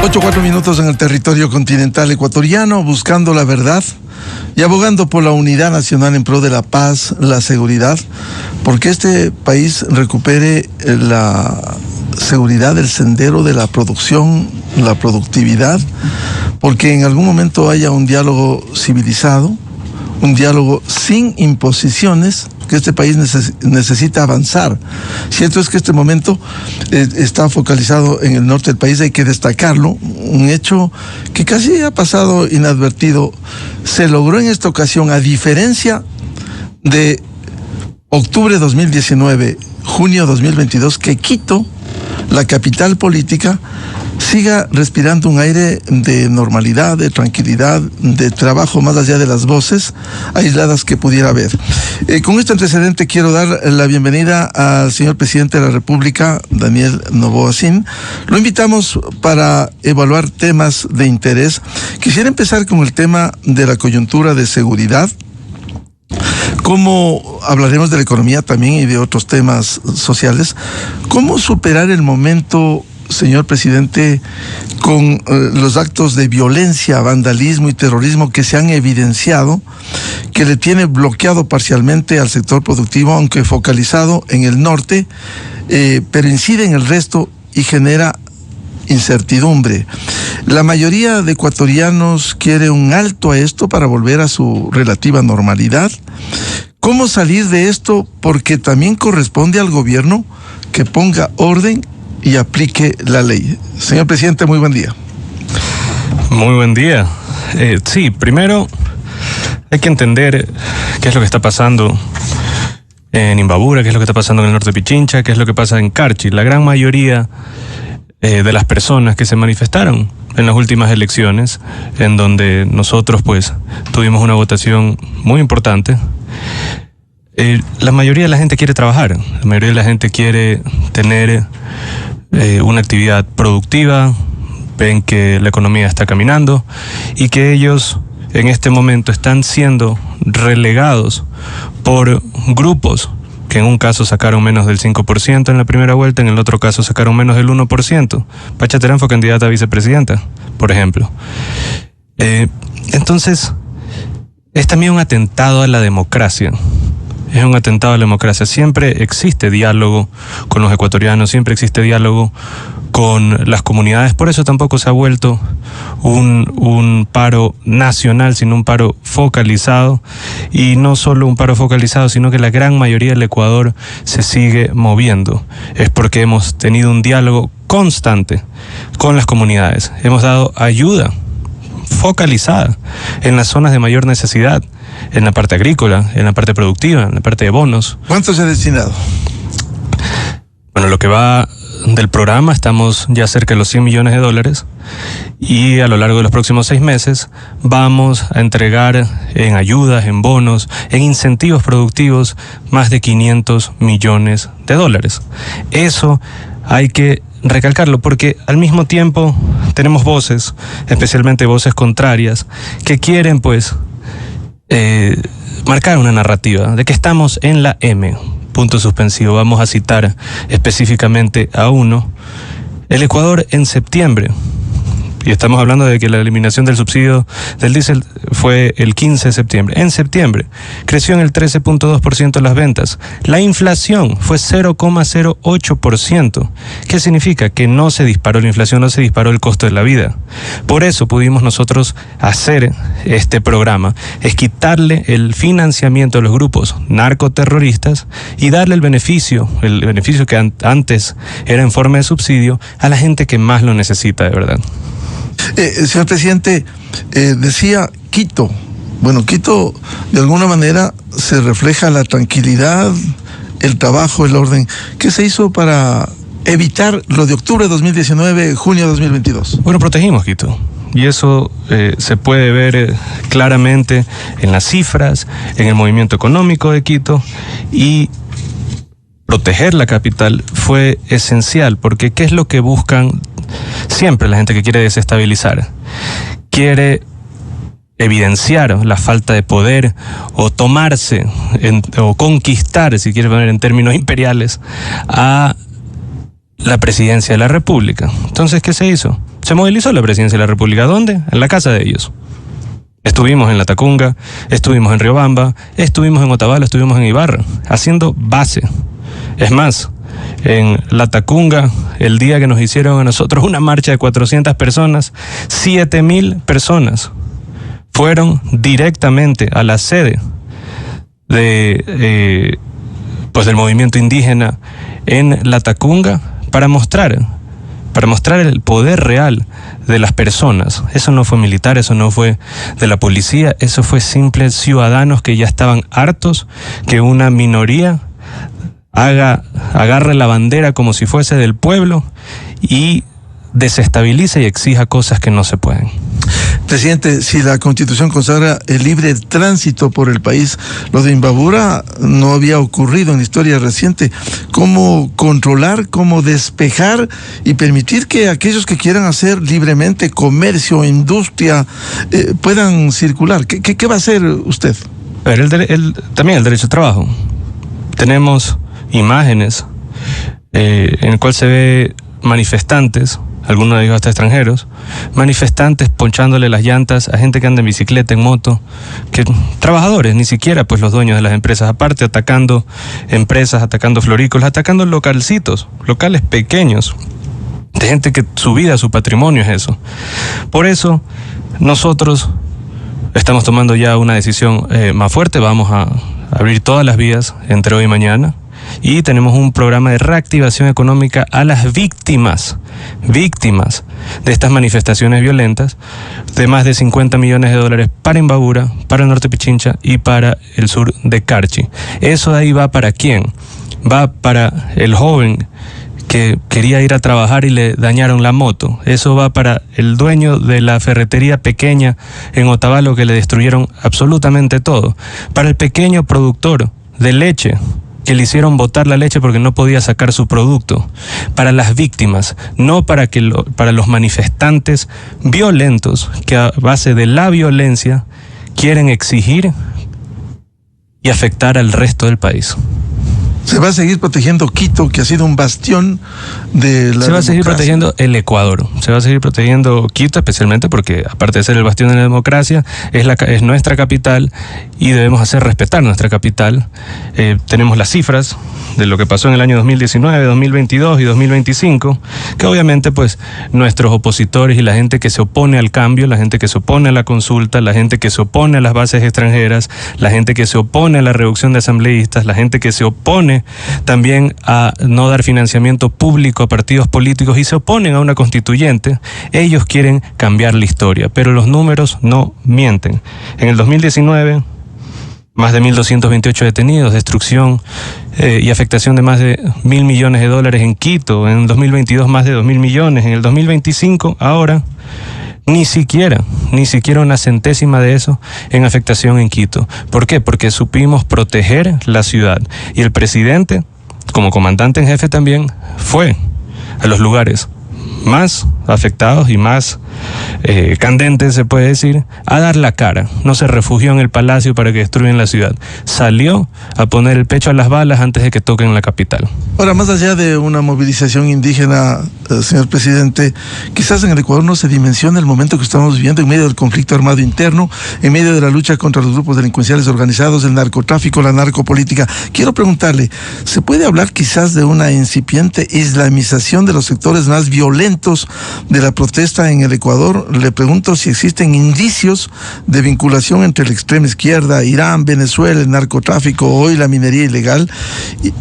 8:04 en el territorio continental ecuatoriano, buscando la verdad y abogando por la unidad nacional en pro de la paz, la seguridad, porque este país recupere la seguridad, el sendero de la producción, la productividad, porque en algún momento haya un diálogo civilizado, un diálogo sin imposiciones, que este país necesita avanzar. Cierto es que este momento está focalizado en el norte del país, hay que destacarlo, un hecho que casi ha pasado inadvertido. Se logró en esta ocasión, a diferencia de octubre 2019, junio 2022, que Quito, la capital política, siga respirando un aire de normalidad, de tranquilidad, de trabajo más allá de las voces aisladas que pudiera haber. Con este antecedente quiero dar la bienvenida al señor presidente de la República, Daniel Noboa Sin. Lo invitamos para evaluar temas de interés. Quisiera empezar con el tema de la coyuntura de seguridad. ¿Cómo hablaremos de la economía también y de otros temas sociales? ¿Cómo superar el momento, señor presidente, con los actos de violencia, vandalismo y terrorismo que se han evidenciado, que le tiene bloqueado parcialmente al sector productivo, aunque focalizado en el norte, pero incide en el resto y genera incertidumbre? La mayoría de ecuatorianos quiere un alto a esto para volver a su relativa normalidad. ¿Cómo salir de esto? Porque también corresponde al gobierno que ponga orden y aplique la ley. Señor presidente, muy buen día. Muy buen día. Sí, primero hay que entender qué es lo que está pasando en Imbabura, qué es lo que está pasando en el norte de Pichincha, qué es lo que pasa en Carchi. La gran mayoría de las personas que se manifestaron en las últimas elecciones, en donde nosotros pues tuvimos una votación muy importante, la mayoría de la gente quiere trabajar, la mayoría de la gente quiere tener una actividad productiva, ven que la economía está caminando y que ellos en este momento están siendo relegados por grupos que en un caso sacaron menos del 5% en la primera vuelta, en el otro caso sacaron menos del 1%. Pacha Terán fue candidata a vicepresidenta, por ejemplo. Entonces, es también un atentado a la democracia. Es un atentado a la democracia. Siempre existe diálogo con los ecuatorianos, siempre existe diálogo con las comunidades. Por eso tampoco se ha vuelto un paro nacional, sino un paro focalizado. Y no solo un paro focalizado, sino que la gran mayoría del Ecuador se sigue moviendo. Es porque hemos tenido un diálogo constante con las comunidades. Hemos dado ayuda focalizada en las zonas de mayor necesidad, en la parte agrícola, en la parte productiva, en la parte de bonos. ¿Cuánto se ha destinado? Bueno, lo que va del programa, estamos ya cerca de los $100 millones y a lo largo de los próximos 6 meses vamos a entregar en ayudas, en bonos, en incentivos productivos más de $500 millones. Eso hay que recalcarlo porque al mismo tiempo tenemos voces, especialmente voces contrarias, que quieren pues marcar una narrativa de que estamos en la M, punto suspensivo. Vamos a citar específicamente a uno. El Ecuador en septiembre, y estamos hablando de que la eliminación del subsidio del diésel fue el 15 de septiembre. En septiembre creció en el 13.2% las ventas. La inflación fue 0,08%. ¿Qué significa? Que no se disparó la inflación, no se disparó el costo de la vida. Por eso pudimos nosotros hacer este programa, es quitarle el financiamiento a los grupos narcoterroristas y darle el beneficio que antes era en forma de subsidio a la gente que más lo necesita de verdad. Señor presidente, decía Quito. Bueno, Quito de alguna manera se refleja la tranquilidad, el trabajo, el orden. ¿Qué se hizo para evitar lo de octubre de 2019, junio de 2022? Bueno, protegimos Quito. Y eso se puede ver claramente en las cifras, en el movimiento económico de Quito. Y proteger la capital fue esencial, porque ¿qué es lo que buscan siempre la gente que quiere desestabilizar? Quiere evidenciar la falta de poder o tomarse o conquistar, si quiere poner en términos imperiales, a la presidencia de la República. Entonces, ¿qué se hizo? se movilizó la presidencia de la República. ¿Dónde? En la casa de ellos. Estuvimos en Latacunga, estuvimos en Riobamba, estuvimos en Otavalo, estuvimos en Ibarra, haciendo base. Es más, en Latacunga, el día que nos hicieron a nosotros una marcha de 400 personas, 7.000 personas fueron directamente a la sede del movimiento indígena en Latacunga para mostrar el poder real de las personas. Eso no fue militar, eso no fue de la policía, eso fue simples ciudadanos que ya estaban hartos que una minoría agarre la bandera como si fuese del pueblo y desestabilice y exija cosas que no se pueden. Presidente, si la Constitución consagra el libre tránsito por el país, lo de Imbabura no había ocurrido en la historia reciente. ¿Cómo controlar, cómo despejar y permitir que aquellos que quieran hacer libremente comercio, industria, puedan circular? ¿Qué va a hacer usted? A ver, también el derecho al trabajo. Tenemos imágenes en el cual se ve manifestantes, algunos de ellos hasta extranjeros, manifestantes ponchándole las llantas a gente que anda en bicicleta, en moto, que trabajadores, ni siquiera pues los dueños de las empresas, aparte atacando empresas, atacando florícolas, atacando locales pequeños, de gente que su vida, su patrimonio es eso. Por eso nosotros estamos tomando ya una decisión más fuerte. Vamos a abrir todas las vías entre hoy y mañana. Y tenemos un programa de reactivación económica a las víctimas de estas manifestaciones violentas, de más de 50 millones de dólares para Imbabura, para el norte Pichincha y para el sur de Carchi. ¿Eso de ahí va para quién? Va para el joven que quería ir a trabajar y le dañaron la moto. Eso va para el dueño de la ferretería pequeña en Otavalo que le destruyeron absolutamente todo. Para el pequeño productor de leche que le hicieron botar la leche porque no podía sacar su producto. Para las víctimas, no para los manifestantes violentos que a base de la violencia quieren exigir y afectar al resto del país. Se va a seguir protegiendo Quito, que ha sido un bastión de la Se va a seguir protegiendo el Ecuador. Se va a seguir protegiendo Quito, especialmente porque, aparte de ser el bastión de la democracia, es nuestra capital y debemos hacer respetar nuestra capital. Tenemos las cifras de lo que pasó en el año 2019, 2022 y 2025, que obviamente pues nuestros opositores y la gente que se opone al cambio, la gente que se opone a la consulta, la gente que se opone a las bases extranjeras, la gente que se opone a la reducción de asambleístas, la gente que se opone también a no dar financiamiento público a partidos políticos y se oponen a una constituyente, ellos quieren cambiar la historia, pero los números no mienten. En el 2019, más de 1.228 detenidos, destrucción y afectación de más de 1.000 millones de dólares en Quito. En el 2022 más de 2.000 millones. En el 2025 ahora ni siquiera una centésima de eso en afectación en Quito. ¿Por qué? Porque supimos proteger la ciudad y el presidente, como comandante en jefe también, fue a los lugares más afectados y más candentes, se puede decir, a dar la cara. No se refugió en el palacio para que destruyan la ciudad. Salió a poner el pecho a las balas antes de que toquen la capital. Ahora, más allá de una movilización indígena, señor presidente, quizás en el Ecuador no se dimensiona el momento que estamos viviendo en medio del conflicto armado interno, en medio de la lucha contra los grupos delincuenciales organizados, el narcotráfico, la narcopolítica. Quiero preguntarle, ¿se puede hablar quizás de una incipiente islamización de los sectores más violentos de la protesta en el Ecuador? Le pregunto si existen indicios de vinculación entre la extrema izquierda, Irán, Venezuela, el narcotráfico, hoy la minería ilegal,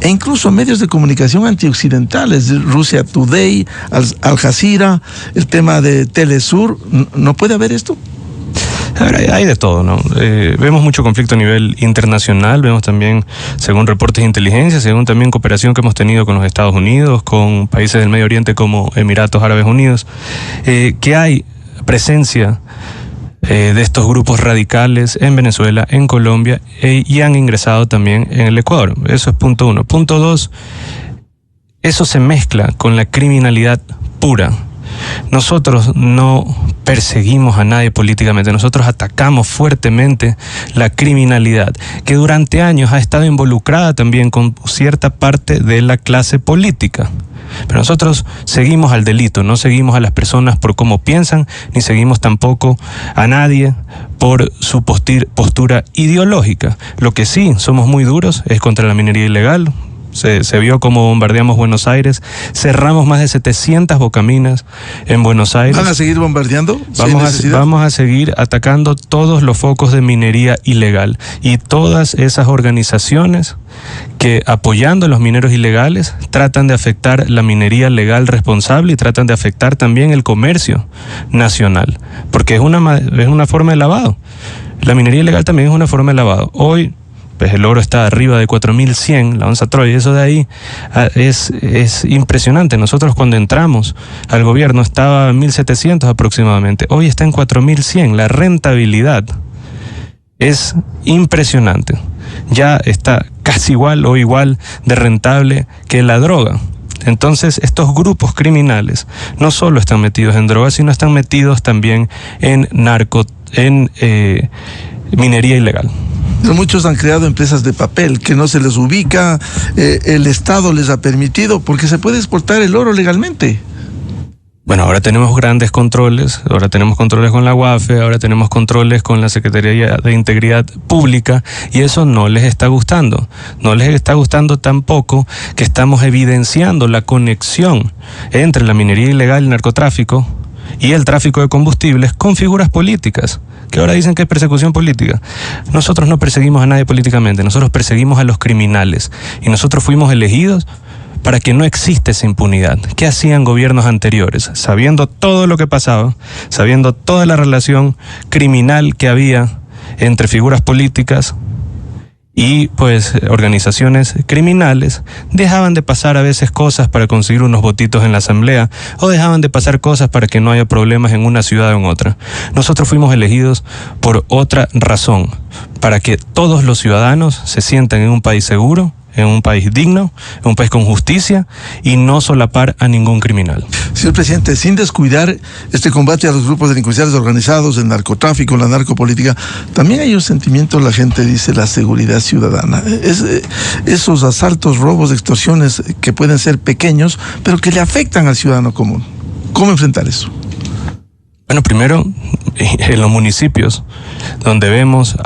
e incluso medios de comunicación antioccidentales, Rusia Today, Al Jazeera, el tema de Telesur. ¿No puede haber esto? A ver, hay de todo, ¿no? Vemos mucho conflicto a nivel internacional, vemos también, según reportes de inteligencia, según también cooperación que hemos tenido con los Estados Unidos, con países del Medio Oriente como Emiratos Árabes Unidos, que hay presencia de estos grupos radicales en Venezuela, en Colombia, y han ingresado también en el Ecuador. Eso es punto uno. Punto dos, eso se mezcla con la criminalidad pura. Nosotros no perseguimos a nadie políticamente, nosotros atacamos fuertemente la criminalidad, que durante años ha estado involucrada también con cierta parte de la clase política. Pero nosotros seguimos al delito, no seguimos a las personas por cómo piensan, ni seguimos tampoco a nadie por su postura ideológica. Lo que sí somos muy duros es contra la minería ilegal. Se vio cómo bombardeamos Buenos Aires, cerramos más de 700 bocaminas en Buenos Aires. ¿Van a seguir bombardeando? Vamos a seguir atacando todos los focos de minería ilegal y todas esas organizaciones que, apoyando a los mineros ilegales, tratan de afectar la minería legal responsable y tratan de afectar también el comercio nacional, porque es una forma de lavado. La minería ilegal también es una forma de lavado. Hoy pues el oro está arriba de 4.100, la onza Troy, eso de ahí es impresionante. Nosotros cuando entramos al gobierno estaba en 1.700 aproximadamente, hoy está en 4.100, la rentabilidad es impresionante, ya está casi igual o igual de rentable que la droga. Entonces estos grupos criminales no solo están metidos en drogas, sino están metidos también en minería ilegal. Muchos han creado empresas de papel que no se les ubica, el Estado les ha permitido porque se puede exportar el oro legalmente. Bueno, ahora tenemos grandes controles, ahora tenemos controles con la UAFE, ahora tenemos controles con la Secretaría de Integridad Pública y eso no les está gustando. No les está gustando tampoco que estamos evidenciando la conexión entre la minería ilegal y el narcotráfico y el tráfico de combustibles con figuras políticas, que ahora dicen que es persecución política. Nosotros no perseguimos a nadie políticamente, nosotros perseguimos a los criminales y nosotros fuimos elegidos para que no exista esa impunidad. ¿Qué hacían gobiernos anteriores? Sabiendo todo lo que pasaba, sabiendo toda la relación criminal que había entre figuras políticas y pues organizaciones criminales, dejaban de pasar a veces cosas para conseguir unos votitos en la asamblea o dejaban de pasar cosas para que no haya problemas en una ciudad o en otra. Nosotros fuimos elegidos por otra razón, para que todos los ciudadanos se sientan en un país seguro, en un país digno, en un país con justicia y no solapar a ningún criminal. Señor presidente, sin descuidar este combate a los grupos delincuenciales organizados, el narcotráfico, la narcopolítica, también hay un sentimiento, la gente dice, la seguridad ciudadana. Esos asaltos, robos, extorsiones que pueden ser pequeños, pero que le afectan al ciudadano común. ¿Cómo enfrentar eso? Bueno, primero, en los municipios, donde vemos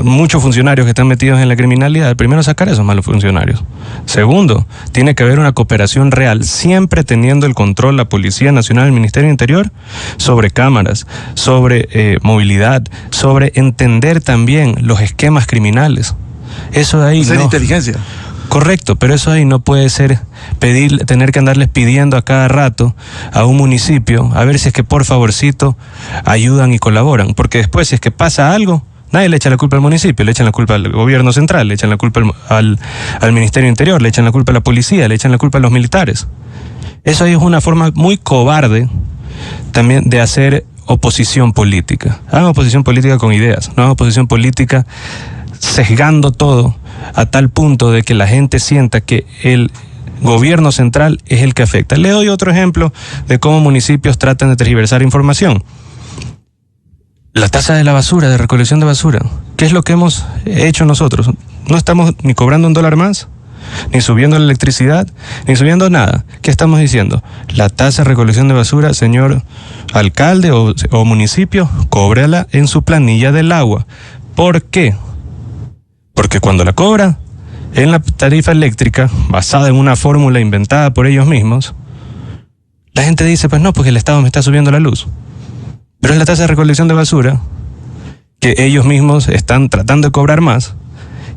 muchos funcionarios que están metidos en la criminalidad, primero sacar a esos malos funcionarios. Segundo, tiene que haber una cooperación real, siempre teniendo el control la Policía Nacional, el Ministerio del Interior, sobre cámaras, sobre movilidad, sobre entender también los esquemas criminales. Eso de ahí no. Inteligencia. Correcto, pero eso ahí no puede ser tener que andarles pidiendo a cada rato a un municipio a ver si es que por favorcito ayudan y colaboran, porque después si es que pasa algo, nadie le echa la culpa al municipio, le echan la culpa al gobierno central, le echan la culpa al Ministerio Interior, le echan la culpa a la policía, le echan la culpa a los militares. Eso ahí es una forma muy cobarde también de hacer oposición política. Hagan oposición política con ideas, no hagan oposición política sesgando todo a tal punto de que la gente sienta que el gobierno central es el que afecta. Le doy otro ejemplo de cómo municipios tratan de tergiversar información. La tasa de la basura, de recolección de basura. ¿Qué es lo que hemos hecho nosotros? No estamos ni cobrando $1 más, ni subiendo la electricidad, ni subiendo nada. ¿Qué estamos diciendo? La tasa de recolección de basura, señor alcalde o municipio, cóbrala en su planilla del agua. ¿Por qué? Porque cuando la cobra en la tarifa eléctrica, basada en una fórmula inventada por ellos mismos, la gente dice, pues no, porque el Estado me está subiendo la luz. Pero es la tasa de recolección de basura que ellos mismos están tratando de cobrar más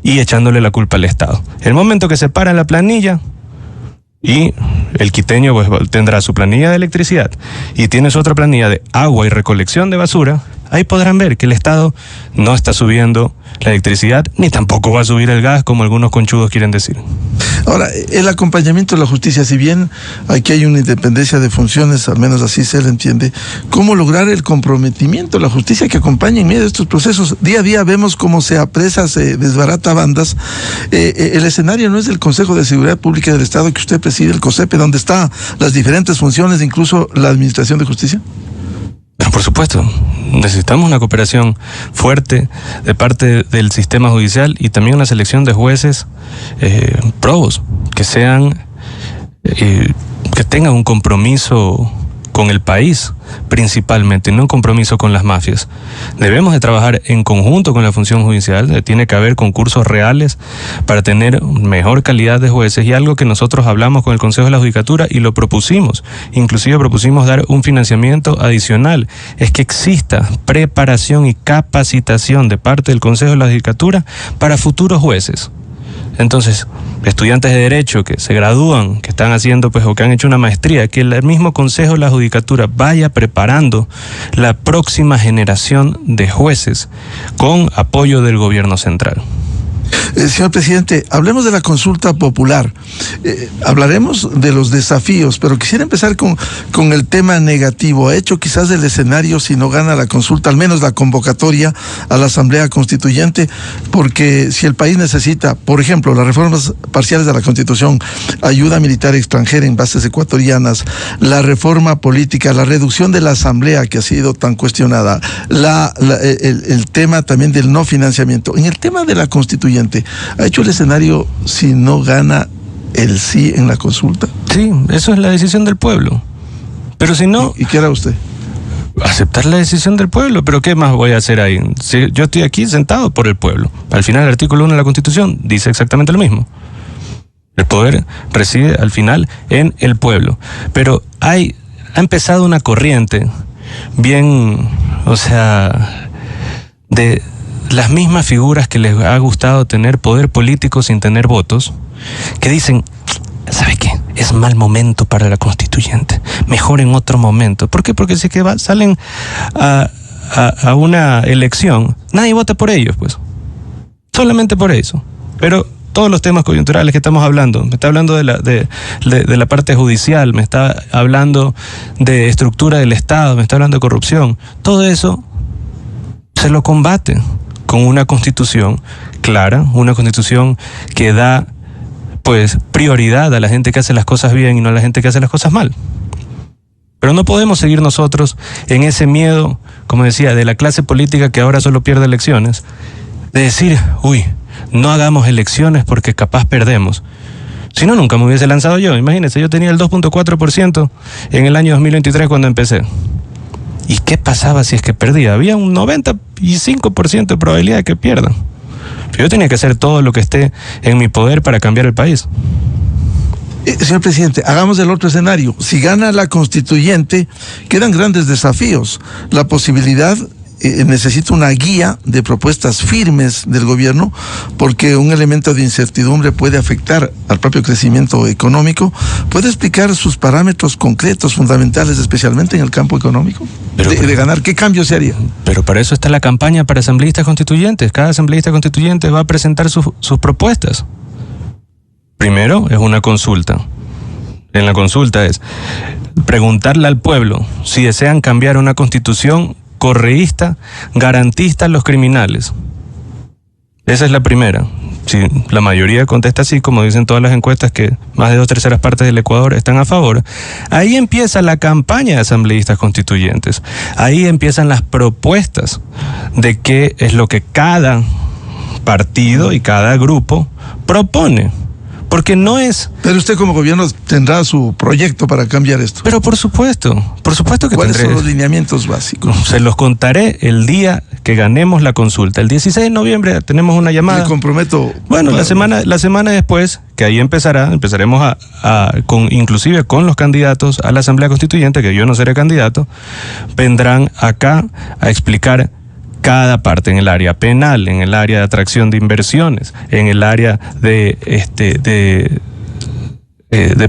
y echándole la culpa al Estado. El momento que se para la planilla y el quiteño pues tendrá su planilla de electricidad y tiene su otra planilla de agua y recolección de basura, ahí podrán ver que el Estado no está subiendo la electricidad, ni tampoco va a subir el gas, como algunos conchudos quieren decir. Ahora, el acompañamiento de la justicia, si bien aquí hay una independencia de funciones, al menos así se le entiende, ¿cómo lograr el comprometimiento de la justicia que acompañe en medio de estos procesos? Día a día vemos cómo se apresa, se desbarata bandas. El escenario no es el Consejo de Seguridad Pública del Estado que usted preside, el COSEPE, donde están las diferentes funciones, incluso la Administración de Justicia. Pero por supuesto, necesitamos una cooperación fuerte de parte del sistema judicial y también una selección de jueces probos, que sean que tengan un compromiso con el país, principalmente, no un compromiso con las mafias. Debemos de trabajar en conjunto con la función judicial, tiene que haber concursos reales para tener mejor calidad de jueces, y algo que nosotros hablamos con el Consejo de la Judicatura y lo propusimos, inclusive propusimos dar un financiamiento adicional, es que exista preparación y capacitación de parte del Consejo de la Judicatura para futuros jueces. Entonces, estudiantes de Derecho que se gradúan, que están haciendo o que han hecho una maestría, que el mismo Consejo de la Judicatura vaya preparando la próxima generación de jueces con apoyo del gobierno central. Señor presidente, hablemos de la consulta popular. Hablaremos de los desafíos, pero quisiera empezar con el tema negativo. Ha hecho quizás el escenario si no gana la consulta, al menos la convocatoria a la Asamblea Constituyente, porque si el país necesita, por ejemplo, las reformas parciales de la Constitución, ayuda militar extranjera en bases ecuatorianas, la reforma política, la reducción de la Asamblea que ha sido tan cuestionada, el tema también del no financiamiento. En el tema de la Constituyente, ¿ha hecho el escenario si no gana el sí en la consulta? Sí, eso es la decisión del pueblo. Pero si no... ¿Y qué hará usted? Aceptar la decisión del pueblo, pero ¿qué más voy a hacer ahí? Si yo estoy aquí sentado por el pueblo. Al final el artículo 1 de la Constitución dice exactamente lo mismo. El poder reside al final en el pueblo. Pero ha empezado una corriente bien, de las mismas figuras que les ha gustado tener poder político sin tener votos, que dicen, ¿sabe qué? Es mal momento para la constituyente, mejor en otro momento. ¿Por qué? Porque si es que salen a una elección, nadie vota por ellos, pues. Solamente por eso. Pero todos los temas coyunturales que estamos hablando, me está hablando de la parte judicial, me está hablando de estructura del Estado, me está hablando de corrupción, todo eso se lo combate con una constitución clara, una constitución que da prioridad a la gente que hace las cosas bien y no a la gente que hace las cosas mal. Pero no podemos seguir nosotros en ese miedo, como decía, de la clase política que ahora solo pierde elecciones, de decir, no hagamos elecciones porque capaz perdemos. Si no, nunca me hubiese lanzado yo. Imagínense, yo tenía el 2.4% en el año 2023 cuando empecé. ¿Y qué pasaba si es que perdía? Había un 95% de probabilidad de que pierdan. Yo tenía que hacer todo lo que esté en mi poder para cambiar el país. Señor presidente, hagamos el otro escenario. Si gana la constituyente, quedan grandes desafíos. La posibilidad, necesita una guía de propuestas firmes del gobierno, porque un elemento de incertidumbre puede afectar al propio crecimiento económico. ¿Puede explicar sus parámetros concretos, fundamentales, especialmente en el campo económico? De ganar, ¿qué cambio se haría? Pero para eso está la campaña para asambleístas constituyentes. Cada asambleísta constituyente va a presentar sus propuestas. Primero es una consulta. En la consulta es preguntarle al pueblo si desean cambiar una constitución correísta, garantista a los criminales. Esa es la primera. Si la mayoría contesta así, como dicen todas las encuestas, que más de 2/3 partes del Ecuador están a favor, ahí empieza la campaña de asambleístas constituyentes. Ahí empiezan las propuestas de qué es lo que cada partido y cada grupo propone. Porque no es... Pero usted como gobierno tendrá su proyecto para cambiar esto. Pero por supuesto que ¿Cuáles son los lineamientos básicos? Se los contaré el día que ganemos la consulta. El 16 de noviembre tenemos una llamada. Me comprometo. Bueno, la semana después, que ahí empezaremos inclusive con los candidatos a la Asamblea Constituyente, que yo no seré candidato, vendrán acá a explicar cada parte, en el área penal, en el área de atracción de inversiones, en el área de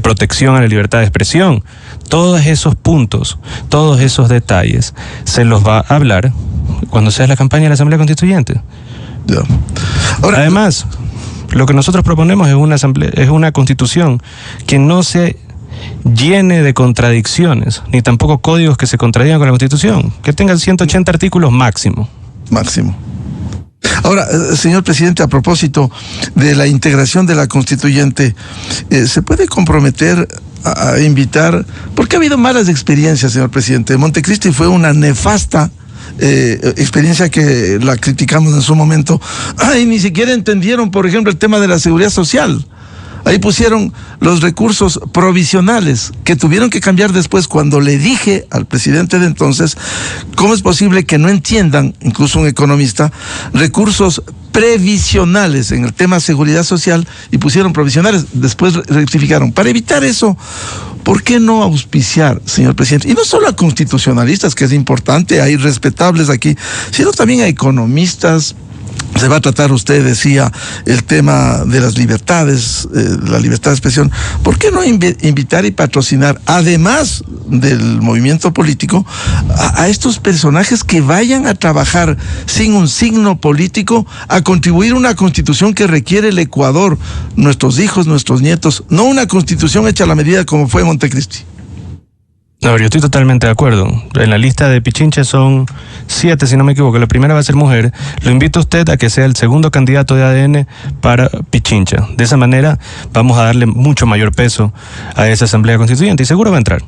protección a la libertad de expresión. Todos esos puntos, todos esos detalles, se los va a hablar cuando sea la campaña de la Asamblea Constituyente. Ya. Ahora, además, lo que nosotros proponemos es una constitución que no se llene de contradicciones, ni tampoco códigos que se contradigan con la Constitución, que tengan 180 artículos máximo. Ahora, señor presidente, a propósito de la integración de la constituyente, ¿se puede comprometer a invitar? Porque ha habido malas experiencias, señor presidente. Montecristi fue una nefasta experiencia que la criticamos en su momento. Ni siquiera entendieron, por ejemplo, el tema de la seguridad social. Ahí pusieron los recursos provisionales que tuvieron que cambiar después cuando le dije al presidente de entonces, ¿cómo es posible que no entiendan, incluso un economista, recursos previsionales en el tema seguridad social, y pusieron provisionales, después rectificaron? Para evitar eso, ¿por qué no auspiciar, señor presidente? Y no solo a constitucionalistas, que es importante, hay respetables aquí, sino también a economistas. Se va a tratar, usted decía, el tema de las libertades, la libertad de expresión. ¿Por qué no invitar y patrocinar, además del movimiento político, a estos personajes que vayan a trabajar sin un signo político, a contribuir a una constitución que requiere el Ecuador, nuestros hijos, nuestros nietos, no una constitución hecha a la medida como fue Montecristi? No, yo estoy totalmente de acuerdo. En la lista de Pichincha son 7, si no me equivoco. La primera va a ser mujer. Lo invito a usted a que sea el segundo candidato de ADN para Pichincha. De esa manera vamos a darle mucho mayor peso a esa asamblea constituyente y seguro va a entrar.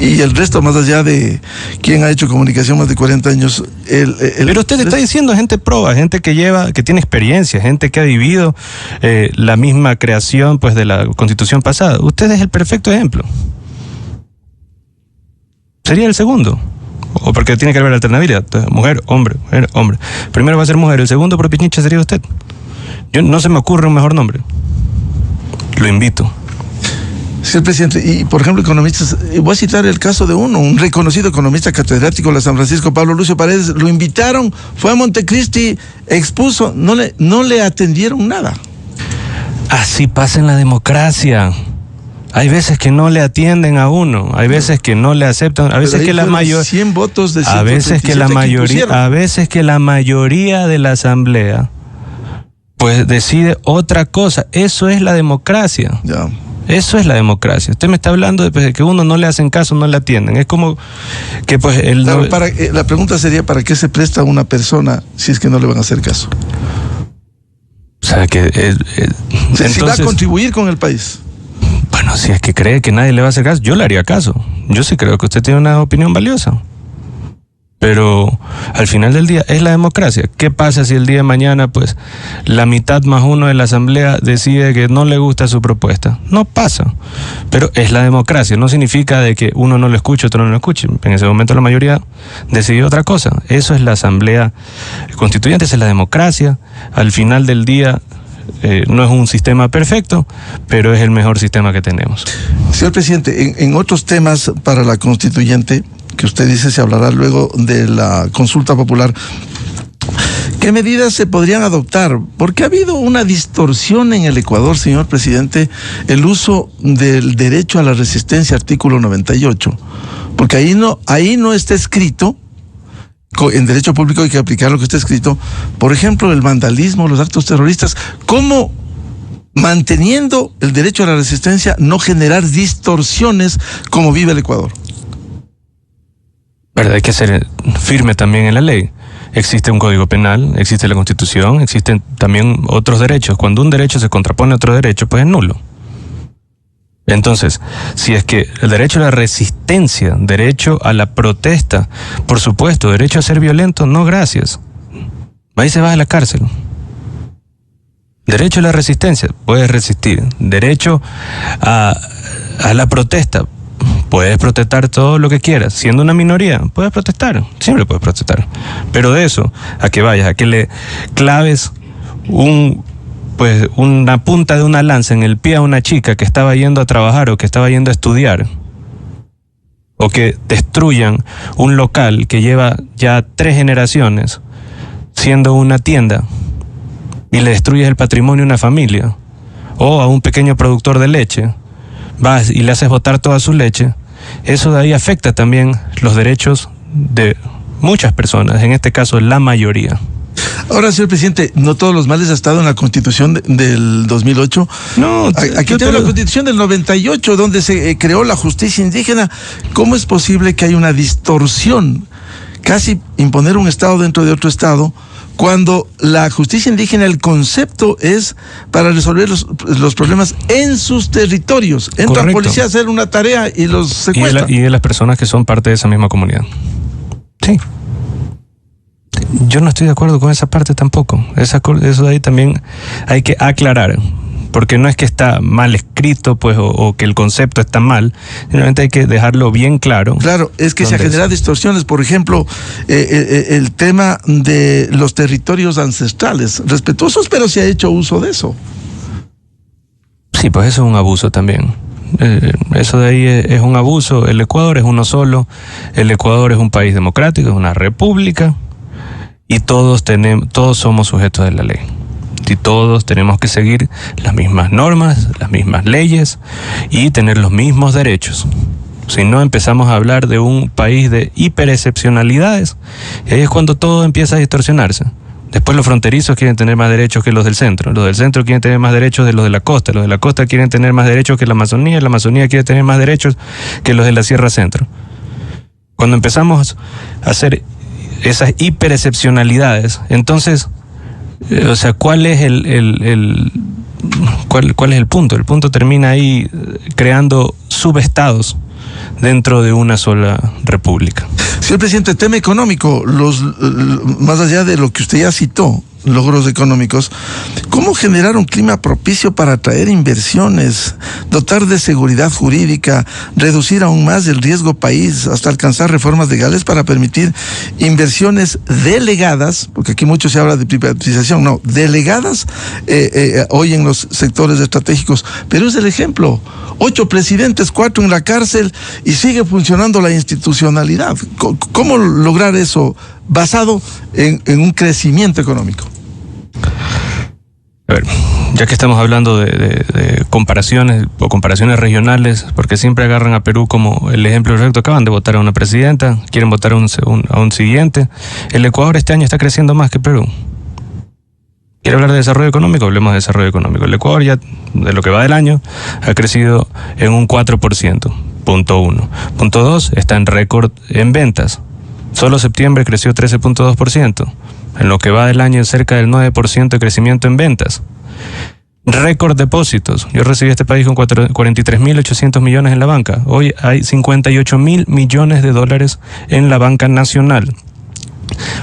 Y el resto, más allá de quien ha hecho comunicación más de 40 años... Pero usted está diciendo gente proba, gente que tiene experiencia, gente que ha vivido la misma creación pues de la Constitución pasada. Usted es el perfecto ejemplo. Sería el segundo. O porque tiene que haber alternativa. Mujer, hombre, mujer, hombre. Primero va a ser mujer, el segundo por Pichincha sería usted. No se me ocurre un mejor nombre. Lo invito. Señor presidente, y por ejemplo, economistas, voy a citar el caso de un reconocido economista catedrático de la San Francisco, Pablo Lucio Paredes. Lo invitaron, fue a Montecristi, expuso, no le atendieron nada. Así pasa en la democracia. Hay veces que no le atienden a uno, hay veces que no le aceptan, a veces que la mayoría 100 votos de 137 a veces que la mayoría de la asamblea pues decide otra cosa. Eso es la democracia. Ya. Eso es la democracia. Usted me está hablando de que uno no le hacen caso, no le atienden. Es como que pues claro, la pregunta sería, ¿para qué se presta a una persona si es que no le van a hacer caso? O sea, que entonces, si va a contribuir con el país. Bueno, si es que cree que nadie le va a hacer caso, yo le haría caso. Yo sí creo que usted tiene una opinión valiosa. Pero al final del día es la democracia. ¿Qué pasa si el día de mañana pues la mitad más uno de la asamblea decide que no le gusta su propuesta? No pasa. Pero es la democracia. No significa de que uno no lo escuche, otro no lo escuche. En ese momento la mayoría decidió otra cosa. Eso es la asamblea constituyente, esa es la democracia. Al final del día no es un sistema perfecto, pero es el mejor sistema que tenemos. Señor presidente, en otros temas para la constituyente, que usted dice se hablará luego de la consulta popular, ¿qué medidas se podrían adoptar? Porque ha habido una distorsión en el Ecuador, señor presidente, el uso del derecho a la resistencia, artículo 98, porque ahí no está escrito. En derecho público hay que aplicar lo que está escrito. Por ejemplo, el vandalismo, los actos terroristas, ¿cómo manteniendo el derecho a la resistencia no generar distorsiones como vive el Ecuador? ¿Verdad? Hay que ser firme también en la ley. Existe un código penal, existe la Constitución, existen también otros derechos. Cuando un derecho se contrapone a otro derecho, pues es nulo. Entonces, si es que el derecho a la resistencia, derecho a la protesta, por supuesto, derecho a ser violento, no gracias. Ahí se va a la cárcel. Derecho a la resistencia, puedes resistir. Derecho a la protesta, puedes protestar todo lo que quieras. Siendo una minoría, puedes protestar, siempre puedes protestar. Pero de eso, a que vayas, a que le claves una punta de una lanza en el pie a una chica que estaba yendo a trabajar o que estaba yendo a estudiar, o que destruyan un local que lleva ya 3 generaciones siendo una tienda y le destruyes el patrimonio a una familia, o a un pequeño productor de leche, vas y le haces botar toda su leche, eso de ahí afecta también los derechos de muchas personas, en este caso la mayoría. Ahora, señor presidente, no todos los males ha estado en la Constitución del 2008. No, aquí tengo la Constitución del 98, donde se creó la justicia indígena. ¿Cómo es posible que haya una distorsión, casi imponer un Estado dentro de otro Estado, cuando la justicia indígena, el concepto es para resolver los problemas en sus territorios? Entra la policía a hacer una tarea y los secuestra. Y de las personas que son parte de esa misma comunidad. Sí. Yo no estoy de acuerdo con esa parte tampoco. Eso de ahí también hay que aclarar. Porque no es que está mal escrito, pues, o que el concepto está mal, simplemente hay que dejarlo bien claro. Claro, es que se generan distorsiones. Por ejemplo, el tema de los territorios ancestrales, respetuosos, pero se ha hecho uso de eso. Sí, pues eso es un abuso también. Eso de ahí es un abuso. El Ecuador es uno solo. El Ecuador es un país democrático, es una república, y todos somos sujetos de la ley. Y todos tenemos que seguir las mismas normas, las mismas leyes y tener los mismos derechos. Si no, empezamos a hablar de un país de hiperexcepcionalidades, y ahí es cuando todo empieza a distorsionarse. Después los fronterizos quieren tener más derechos que los del centro quieren tener más derechos de los de la costa quieren tener más derechos que la Amazonía quiere tener más derechos que los de la Sierra Centro. Cuando empezamos a hacer esas hiperexcepcionalidades, entonces, o sea, ¿cuál es cuál es el punto? El punto termina ahí creando subestados dentro de una sola república. Señor presidente, tema económico, más allá de lo que usted ya citó, logros económicos, ¿cómo generar un clima propicio para atraer inversiones, dotar de seguridad jurídica, reducir aún más el riesgo país hasta alcanzar reformas legales para permitir inversiones delegadas, porque aquí mucho se habla de privatización, no, delegadas hoy en los sectores estratégicos? Pero es el ejemplo, 8 presidentes, 4 en la cárcel y sigue funcionando la institucionalidad. ¿Cómo lograr eso basado en un crecimiento económico? A ver, ya que estamos hablando de comparaciones o comparaciones regionales, porque siempre agarran a Perú como el ejemplo perfecto, acaban de votar a una presidenta, quieren votar a un siguiente. El Ecuador este año está creciendo más que Perú. ¿Quiere hablar de desarrollo económico? Hablemos de desarrollo económico. El Ecuador ya, de lo que va del año, ha crecido en un 4%, punto 1. Punto 2, está en récord en ventas. Solo septiembre creció 13.2%. En lo que va del año, cerca del 9% de crecimiento en ventas. Récord depósitos. Yo recibí este país con 43.800 millones en la banca. Hoy hay 58.000 millones de dólares en la banca nacional.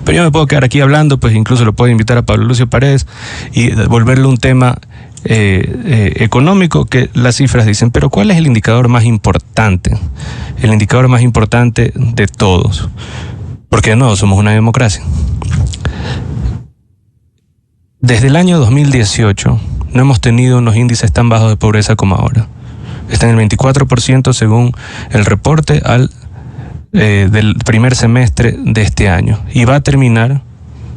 Pero yo me puedo quedar aquí hablando, pues incluso lo puedo invitar a Pablo Lucio Paredes y volverle un tema económico que las cifras dicen. Pero ¿cuál es el indicador más importante? El indicador más importante de todos. Porque no, somos una democracia. Desde el año 2018 no hemos tenido unos índices tan bajos de pobreza como ahora. Está en el 24% según el reporte del primer semestre de este año. Y va a terminar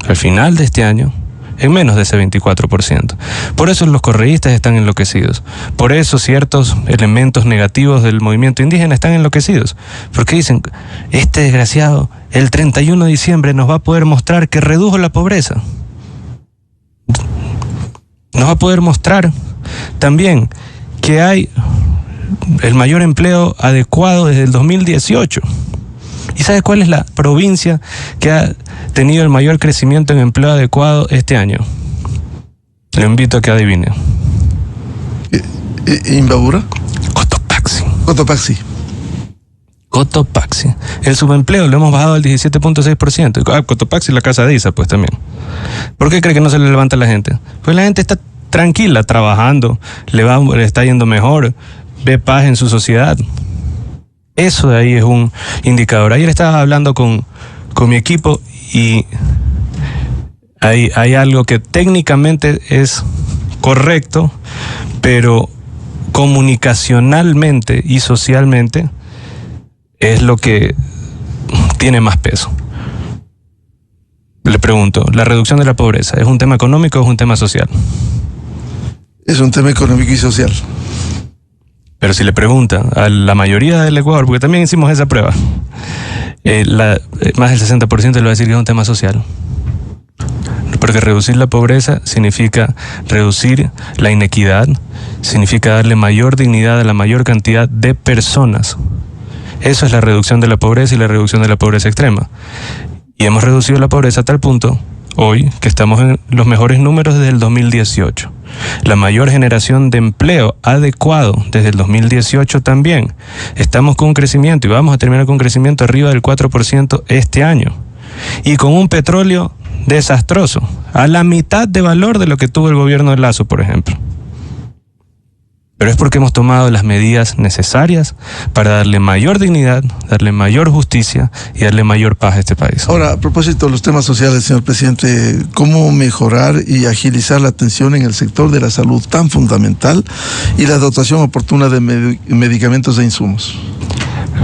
al final de este año en menos de ese 24%. Por eso los correístas están enloquecidos. Por eso ciertos elementos negativos del movimiento indígena están enloquecidos. Porque dicen, este desgraciado, el 31 de diciembre nos va a poder mostrar que redujo la pobreza. Nos va a poder mostrar también que hay el mayor empleo adecuado desde el 2018. ¿Y sabe cuál es la provincia que ha tenido el mayor crecimiento en empleo adecuado este año? Le invito a que adivine. ¿Imbabura? Cotopaxi. Cotopaxi. El subempleo lo hemos bajado al 17.6%. Cotopaxi, la casa de Isa, pues también. ¿Por qué cree que no se le levanta a la gente? Pues la gente está tranquila, trabajando, le está yendo mejor, ve paz en su sociedad. Eso de ahí es un indicador. Ayer estaba hablando con mi equipo y hay algo que técnicamente es correcto, pero comunicacionalmente y socialmente es lo que tiene más peso. Le pregunto, ¿la reducción de la pobreza es un tema económico o es un tema social? Es un tema económico y social. Pero si le pregunta a la mayoría del Ecuador, porque también hicimos esa prueba, más del 60% le va a decir que es un tema social. Porque reducir la pobreza significa reducir la inequidad, significa darle mayor dignidad a la mayor cantidad de personas. Eso es la reducción de la pobreza y la reducción de la pobreza extrema. Y hemos reducido la pobreza a tal punto, hoy, que estamos en los mejores números desde el 2018. La mayor generación de empleo adecuado desde el 2018 también. Estamos con un crecimiento y vamos a terminar con un crecimiento arriba del 4% este año. Y con un petróleo desastroso, a la mitad de valor de lo que tuvo el gobierno de Lasso, por ejemplo. Pero es porque hemos tomado las medidas necesarias para darle mayor dignidad, darle mayor justicia y darle mayor paz a este país. Ahora, a propósito de los temas sociales, señor presidente, ¿cómo mejorar y agilizar la atención en el sector de la salud tan fundamental y la dotación oportuna de medicamentos e insumos?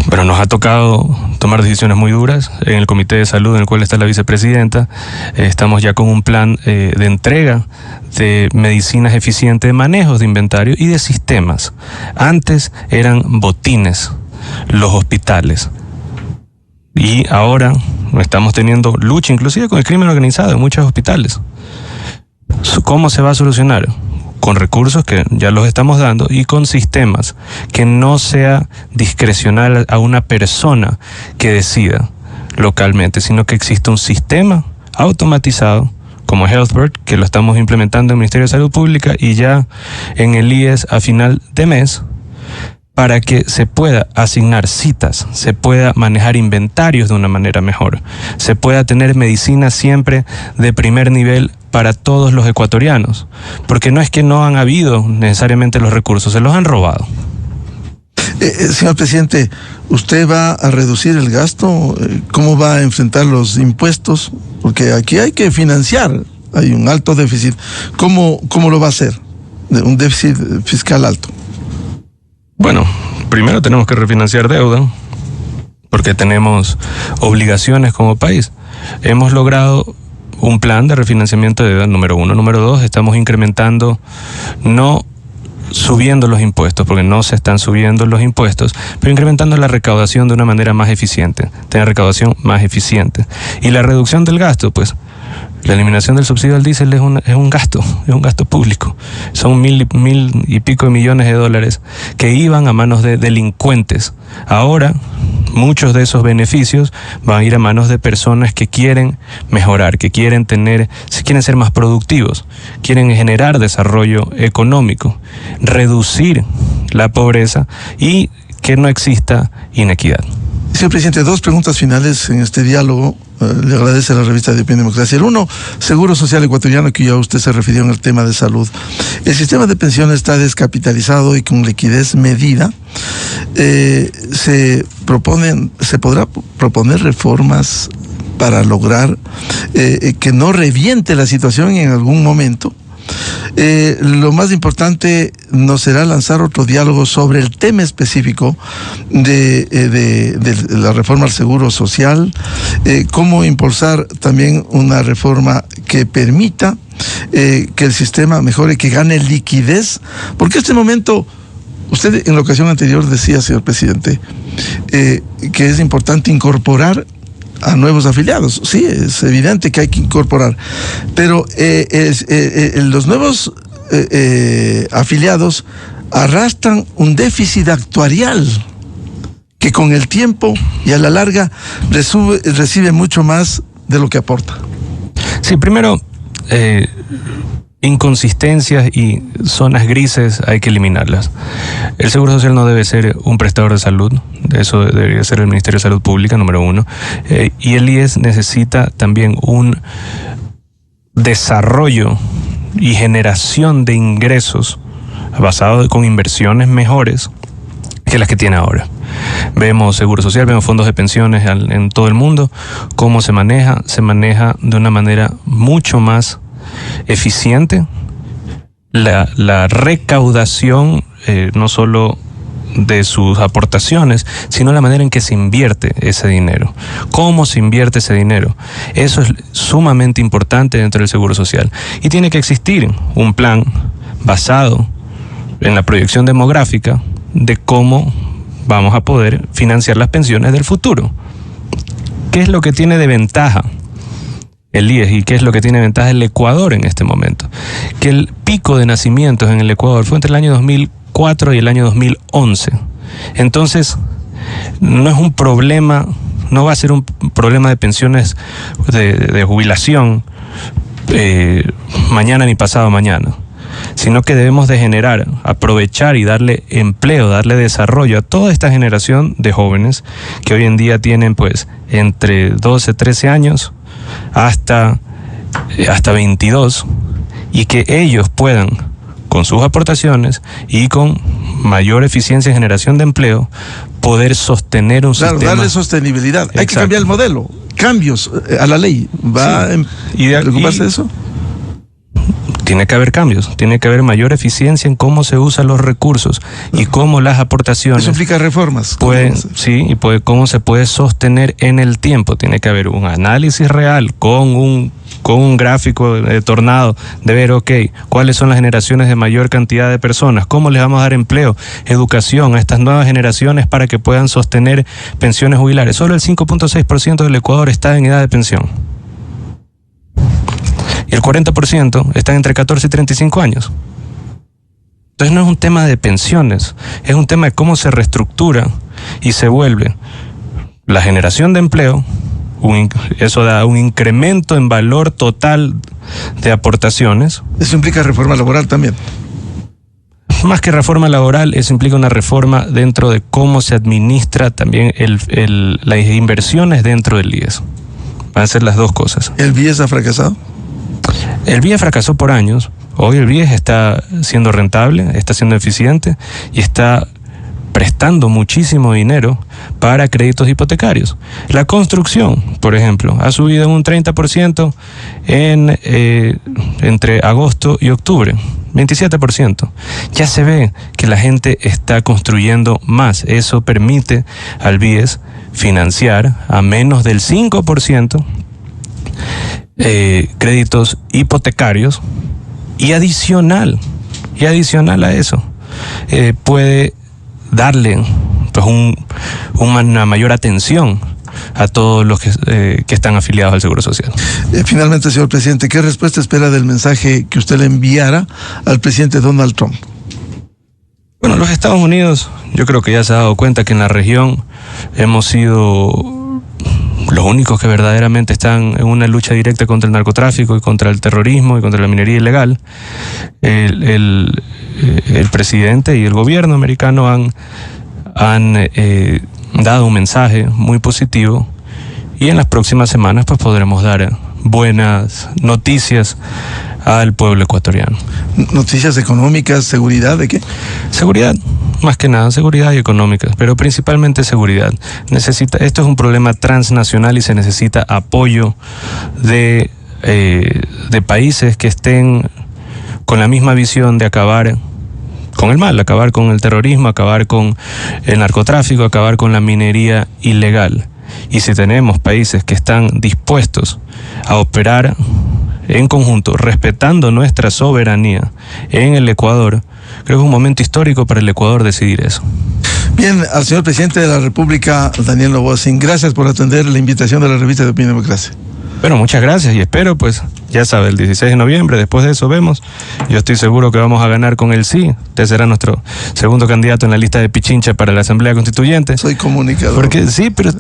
Bueno, nos ha tocado tomar decisiones muy duras en el Comité de Salud, en el cual está la vicepresidenta. Estamos ya con un plan de entrega de medicinas eficientes, de manejos de inventario y de sistemas. Antes eran botines los hospitales. Y ahora estamos teniendo lucha inclusive con el crimen organizado en muchos hospitales. ¿Cómo se va a solucionar? Con recursos que ya los estamos dando y con sistemas, que no sea discrecional a una persona que decida localmente, sino que exista un sistema automatizado como HealthBird, que lo estamos implementando en el Ministerio de Salud Pública y ya en el IES a final de mes, para que se pueda asignar citas, se pueda manejar inventarios de una manera mejor, se pueda tener medicina siempre de primer nivel para todos los ecuatorianos, porque no es que no han habido necesariamente los recursos, se los han robado. Señor presidente, ¿usted va a reducir el gasto? ¿Cómo va a enfrentar los impuestos? Porque aquí hay que financiar, hay un alto déficit. ¿Cómo lo va a hacer? Un déficit fiscal alto. Bueno, primero tenemos que refinanciar deuda, porque tenemos obligaciones como país. Hemos logrado un plan de refinanciamiento de deuda, número 1. Número 2, estamos incrementando, no subiendo los impuestos, porque no se están subiendo los impuestos, pero incrementando la recaudación de una manera más eficiente, tener recaudación más eficiente. Y la reducción del gasto, pues, la eliminación del subsidio al diésel es un gasto público. Son mil y pico de millones de dólares que iban a manos de delincuentes. Ahora, muchos de esos beneficios van a ir a manos de personas que quieren mejorar, que quieren ser más productivos, quieren generar desarrollo económico, reducir la pobreza y que no exista inequidad. Señor presidente, 2 preguntas finales en este diálogo. Le agradece a la revista de Opinión y Democracia. El 1, Seguro Social Ecuatoriano, que ya usted se refirió en el tema de salud. El sistema de pensiones está descapitalizado y con liquidez medida. Se podrá proponer reformas para lograr que no reviente la situación en algún momento. Lo más importante nos será lanzar otro diálogo sobre el tema específico de la reforma al seguro social, cómo impulsar también una reforma que permita que el sistema mejore, que gane liquidez, porque este momento, usted en la ocasión anterior decía, señor presidente, que es importante incorporar a nuevos afiliados. Sí, es evidente que hay que incorporar, pero los nuevos afiliados arrastran un déficit actuarial que con el tiempo y a la larga recibe mucho más de lo que aporta. Sí, primero, inconsistencias y zonas grises hay que eliminarlas. El Seguro Social no debe ser un prestador de salud, eso debería ser el Ministerio de Salud Pública, número 1. Y el IES necesita también un desarrollo y generación de ingresos basado con inversiones mejores que las que tiene ahora. Vemos Seguro Social, vemos fondos de pensiones en todo el mundo, cómo se maneja de una manera mucho más eficiente la recaudación, no solo de sus aportaciones, sino la manera en que se invierte ese dinero. ¿Cómo se invierte ese dinero? Eso es sumamente importante dentro del Seguro Social. Y tiene que existir un plan basado en la proyección demográfica de cómo vamos a poder financiar las pensiones del futuro. ¿Qué es lo que tiene de ventaja el IES y qué es lo que tiene de ventaja el Ecuador en este momento? Que el pico de nacimientos en el Ecuador fue entre el año 2004 y el año 2011. Entonces, no es un problema, no va a ser un problema de pensiones de jubilación mañana ni pasado mañana, sino que debemos de generar, aprovechar y darle empleo, darle desarrollo a toda esta generación de jóvenes que hoy en día tienen pues entre 12, 13 años hasta hasta 22 y que ellos puedan, con sus aportaciones y con mayor eficiencia en generación de empleo, poder sostener un sistema. Claro, darle sostenibilidad. Exacto. Hay que cambiar el modelo. Cambios a la ley. ¿Va a preocuparse de eso? Tiene que haber cambios, tiene que haber mayor eficiencia en cómo se usan los recursos y cómo las aportaciones. Eso implica reformas. Cómo se puede sostener en el tiempo. Tiene que haber un análisis real con un gráfico de tornado de ver, cuáles son las generaciones de mayor cantidad de personas, cómo les vamos a dar empleo, educación a estas nuevas generaciones para que puedan sostener pensiones jubilares. Solo el 5.6% del Ecuador está en edad de pensión. Y el 40% están entre 14 y 35 años. Entonces no es un tema de pensiones, es un tema de cómo se reestructura y se vuelve la generación de empleo. Eso da un incremento en valor total de aportaciones. Eso implica reforma laboral también. Más que reforma laboral, eso implica una reforma dentro de cómo se administra también las inversiones dentro del IES. Van a ser las dos cosas. ¿El BIES ha fracasado? El BIES fracasó por años. Hoy el BIES está siendo rentable, está siendo eficiente y está prestando muchísimo dinero para créditos hipotecarios. La construcción, por ejemplo, ha subido en un 30% entre agosto y octubre. 27%. Ya se ve que la gente está construyendo más. Eso permite al BIES financiar a menos del 5% créditos hipotecarios y adicional a eso puede darle pues una mayor atención a todos los que están afiliados al Seguro Social. Finalmente, señor presidente, ¿qué respuesta espera del mensaje que usted le enviara al presidente Donald Trump? Bueno, los Estados Unidos, yo creo que ya se ha dado cuenta que en la región hemos sido los únicos que verdaderamente están en una lucha directa contra el narcotráfico y contra el terrorismo y contra la minería ilegal. El presidente y el gobierno americano han dado un mensaje muy positivo y en las próximas semanas pues podremos dar buenas noticias al pueblo ecuatoriano. ¿Noticias económicas, seguridad, de qué? Seguridad, más que nada, seguridad y económicas, pero principalmente seguridad. Esto es un problema transnacional y se necesita apoyo de países que estén con la misma visión de acabar con el mal, acabar con el terrorismo, acabar con el narcotráfico, acabar con la minería ilegal. Y si tenemos países que están dispuestos a operar en conjunto, respetando nuestra soberanía en el Ecuador, creo que es un momento histórico para el Ecuador decidir eso. Bien, al señor presidente de la República, Daniel Noboa-Sin, gracias por atender la invitación de la revista de Opinión y Democracia. Bueno, muchas gracias y espero, pues, ya sabe, el 16 de noviembre, después de eso vemos. Yo estoy seguro que vamos a ganar con el sí. Usted será nuestro segundo candidato en la lista de Pichincha para la Asamblea Constituyente. Soy comunicador. Porque sí, pero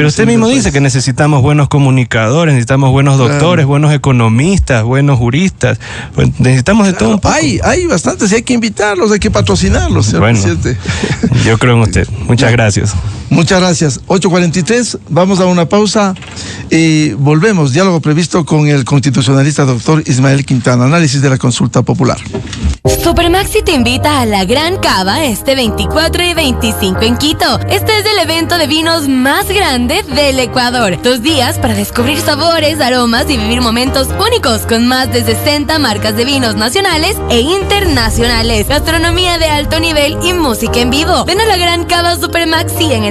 usted mismo dice que necesitamos buenos comunicadores, necesitamos buenos doctores, buenos economistas, buenos juristas. Pues necesitamos de todo un poco. Hay bastantes y hay que invitarlos, hay que patrocinarlos, señor presidente. Yo creo en usted. Muchas gracias. Muchas gracias. 8:43, vamos a una pausa y volvemos. Diálogo previsto con el constitucionalista doctor Ismael Quintana. Análisis de la consulta popular. Supermaxi te invita a la Gran Cava este 24 y 25 en Quito. Este es el evento de vinos más grande del Ecuador. 2 días para descubrir sabores, aromas y vivir momentos únicos con más de 60 marcas de vinos nacionales e internacionales, gastronomía de alto nivel y música en vivo. Ven a la Gran Cava Supermaxi en el